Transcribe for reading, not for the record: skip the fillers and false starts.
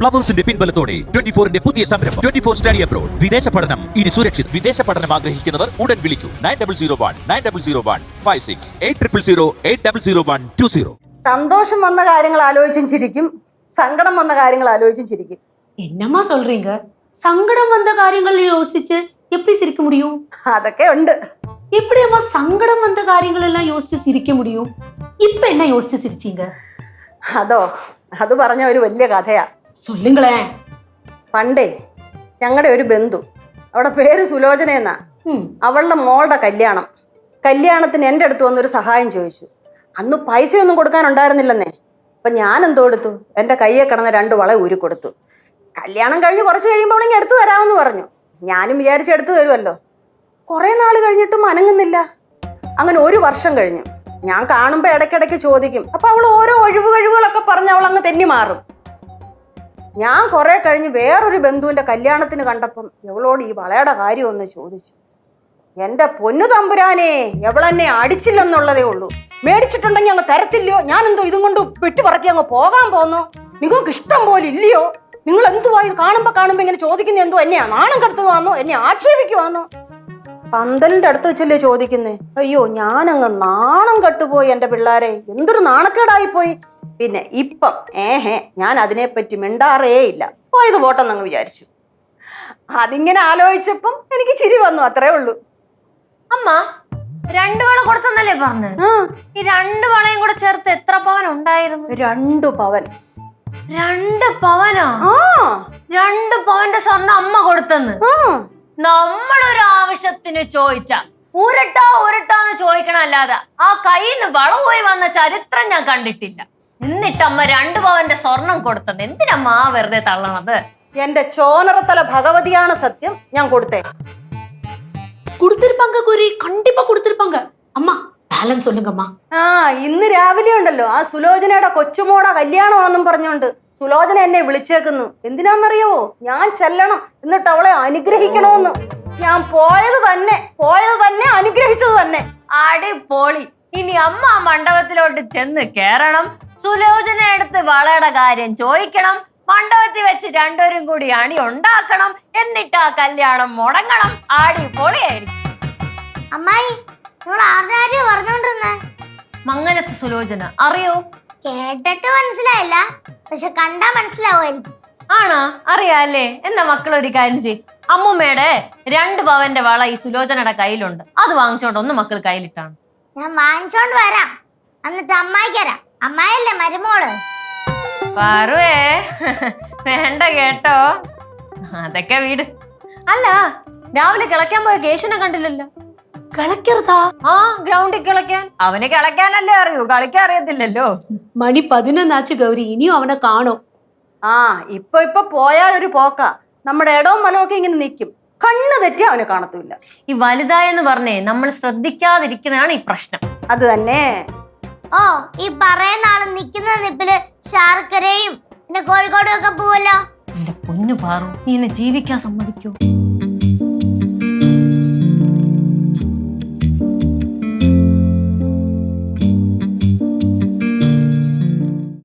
ഫ്ലവേഴ്സിന്റെ പിൻബലത്തോടെ 24ന്റെ പുതിയ സംരംഭം 24 study abroad. വിദേശ പഠനം ഇനി സുരക്ഷിത്. വിദേശ പഠനം ആഗ്രഹിക്കുന്നവർ ഉടൻ വിളിക്കൂ 9001 8000 800120. സന്തോഷം വന്ന കാര്യങ്ങൾ ആലോചിച്ചും ചിരിക്കും, സങ്കടം വന്ന കാര്യങ്ങൾ ആലോചിച്ചും ചിരിക്കും. என்னம்மா சொல்றீங்க? சங்கடம் வந்த காரியங்கள் யோசிச்சு எப்படி சிரிக்க முடியும்? അതൊക്കെ ഉണ്ട്. எப்படி அம்மா சங்கடம் வந்த காரியங்கள் எல்லாம் யோசிச்சு சிரிக்க முடியும்? இப்ப என்ன யோசிச்சு சிரிச்சீங்க? അത് പറഞ്ഞ ഒരു വലിയ കഥയാ. சொல்லுங்களேன். പണ്ടേ ഞങ്ങളുടെ ഒരു ബന്ധു, അവിടെ പേര് സുലോചന എന്നാ, അവളുടെ മോളുടെ കല്യാണത്തിന് എൻ്റെ അടുത്ത് വന്നൊരു സഹായം ചോദിച്ചു. അന്ന് പൈസയൊന്നും കൊടുക്കാനുണ്ടായിരുന്നില്ലെന്നേ. അപ്പം ഞാൻ എന്തോ എടുത്തു, എൻ്റെ കയ്യെ കിടന്ന 2 വള ഊരി കൊടുത്തു. കല്യാണം കഴിഞ്ഞ് കുറച്ച് കഴിയുമ്പോൾ ഇങ്ങനെ എടുത്തു തരാമെന്ന് പറഞ്ഞു. ഞാനും വിചാരിച്ച് എടുത്തു തരുമല്ലോ. കുറേ നാൾ കഴിഞ്ഞിട്ടും അനങ്ങുന്നില്ല. അങ്ങനെ 1 വർഷം കഴിഞ്ഞു. ഞാൻ കാണുമ്പോൾ ഇടയ്ക്കിടയ്ക്ക് ചോദിക്കും. അപ്പം അവൾ ഓരോ ഒഴിവുകളൊക്കെ പറഞ്ഞ് അവൾ അങ്ങ് തെന്നി മാറും. ഞാൻ കുറെ കഴിഞ്ഞ് വേറൊരു ബന്ധുവിൻ്റെ കല്യാണത്തിന് കണ്ടപ്പം എവളോട് ഈ വളയുടെ കാര്യം ഒന്ന് ചോദിച്ചു. എൻ്റെ പൊന്നു തമ്പുരാനെ, എവളെന്നെ അടിച്ചില്ലെന്നുള്ളതേ ഉള്ളൂ. മേടിച്ചിട്ടുണ്ടെങ്കിൽ അങ്ങ് തരത്തില്ലയോ? ഞാനെന്തോ ഇതും കൊണ്ട് പെട്ടി പറക്കി അങ്ങ് പോകാൻ പോന്നോ? നിങ്ങൾക്ക് ഇഷ്ടം പോലെ ഇല്ലയോ? നിങ്ങൾ എന്തുവാ ഇത് കാണുമ്പോൾ ഇങ്ങനെ ചോദിക്കുന്നത്? എന്തോ എന്നെ നാണം കെടുത്തുവാന്നോ? എന്നെ ആക്ഷേപിക്കുവാന്നോ? പന്തലിൻ്റെ അടുത്ത് വെച്ചല്ലേ ചോദിക്കുന്നേ. അയ്യോ, ഞാനങ്ങ് നാണം കെട്ടുപോയി. എൻ്റെ പിള്ളേരെ, എന്തൊരു നാണക്കേടായിപ്പോയി. പിന്നെ ഇപ്പം ഞാൻ അതിനെപ്പറ്റി മിണ്ടാറേ ഇല്ല. പോയത് പോട്ടെന്നങ്ങ് വിചാരിച്ചു. അതിങ്ങനെ ആലോചിച്ചപ്പം എനിക്ക് ചിരി വന്നു, അത്രേ ഉള്ളൂ. അമ്മ 2 വള കൊടുത്തന്നല്ലേ പറഞ്ഞു? ഈ 2 വളയും കൂടെ ചേർത്ത് എത്ര പവൻ ഉണ്ടായിരുന്നു? 2 പവൻ. 2 പവനോ? 2 പവന്റെ സ്വർണ്ണം അമ്മ കൊടുത്തെന്ന് നമ്മളൊരു ആവശ്യത്തിന് ചോദിച്ച ഉരുട്ടാന്ന് ചോദിക്കണല്ലാതെ ആ കയ്യിന്ന് വള ഊരി വന്ന ചരിത്രം ഞാൻ കണ്ടിട്ടില്ല. എന്നിട്ട് അമ്മ 2 പവന്റെ സ്വർണം കൊടുത്തത് എന്തിനമ്മ വെറുതെ തള്ളണത്? എന്റെ ചോനറത്തല ഭഗവതിയാണ് സത്യം. ഞാൻ കൊടുത്തേ. கொடுத்திருப்பாங்க கூறி, கண்டிப்பா கொடுத்திருப்பாங்க. அம்மா பேலன்ஸ் சொல்லுங்கம்மா. ഇന്ന് രാവിലെ ഉണ്ടല്ലോ, ആ സുലോചനയുടെ കൊച്ചുമോടെ കല്യാണമാണെന്നും പറഞ്ഞോണ്ട് സുലോചന എന്നെ വിളിച്ചേക്കുന്നു. എന്തിനാന്നറിയാവോ? ഞാൻ ചെല്ലണം, എന്നിട്ട് അവളെ അനുഗ്രഹിക്കണോന്ന്. ഞാൻ പോയത് തന്നെ അനുഗ്രഹിച്ചത് തന്നെ. അടിപൊളി. ഇനി അമ്മ ആ മണ്ഡപത്തിലോട്ട് ചെന്ന് കേറണം, സുലോചന എടുത്ത് വളയുടെ കാര്യം ചോദിക്കണം, മണ്ഡപത്തിൽ വെച്ച് 2 പേരും കൂടി അണി ഉണ്ടാക്കണം, എന്നിട്ട് ആ കല്യാണം മുടങ്ങണം. അടിപൊളിയായിരിക്കും. അമ്മായി, നിങ്ങൾ ആരും പറഞ്ഞോണ്ടിരുന്നേ? മംഗലത്ത് സുലോചന അറിയോ? കേട്ടിട്ട് മനസ്സിലായില്ല, പക്ഷെ കണ്ടാ മനസ്സിലാവുമായിരിക്കും. ആണോ? അറിയാല്ലേ? എന്നാ മക്കളൊരു കാര്യം ചെയ്യും, അമ്മൂമ്മയുടെ 2 പവന്റെ വള ഈ സുലോചനയുടെ കയ്യിലുണ്ട്, അത് വാങ്ങിച്ചോണ്ട് ഒന്ന് മക്കൾ കയ്യിലിട്ടാണ്. ഞാൻ വാങ്ങിച്ചോണ്ട് വരാം, എന്നിട്ട് അമ്മായിക്ക് തരാം. അമ്മായിയല്ലേ മരുമോള്. പറവേ വേണ്ട കേട്ടോ, അതൊക്കെ വീട്. അല്ല, രാവിലെ കിളയ്ക്കാൻ പോയ കേശുനെ കണ്ടില്ലല്ലോ. കളിக்கிறதா? ഗ്രൗണ്ടിൽ കിളയ്ക്കാൻ. അവന് കിളയ്ക്കാനല്ലേ അറിയൂ, കളിക്കാൻ അറിയത്തില്ലല്ലോ. മണി 11 ആച്ചു ഗൗരി, ഇനിയും അവനെ കാണും. ഇപ്പൊ പോയാൽ ഒരു പോക്ക. നമ്മുടെ ഇടവും മനമൊക്കെ ഇങ്ങനെ നിൽക്കും. കണ്ണ് തെറ്റി അവനെ കാണത്തില്ല. ഈ വലുതായെന്ന് പറഞ്ഞേ നമ്മൾ ശ്രദ്ധിക്കാതിരിക്കുന്നതാണ് ഈ പ്രശ്നം. അത് തന്നെ. ഈ പറയുന്ന ആള് നിക്കുന്ന നിപ്പില് ശർക്കരയും പിന്നെ കോഴിക്കോടും ഒക്കെ പോവല്ലോ. എന്റെ പൊന്നു പാറു, നീ എന്നെ ജീവിക്കാൻ സമ്മതിക്കോ?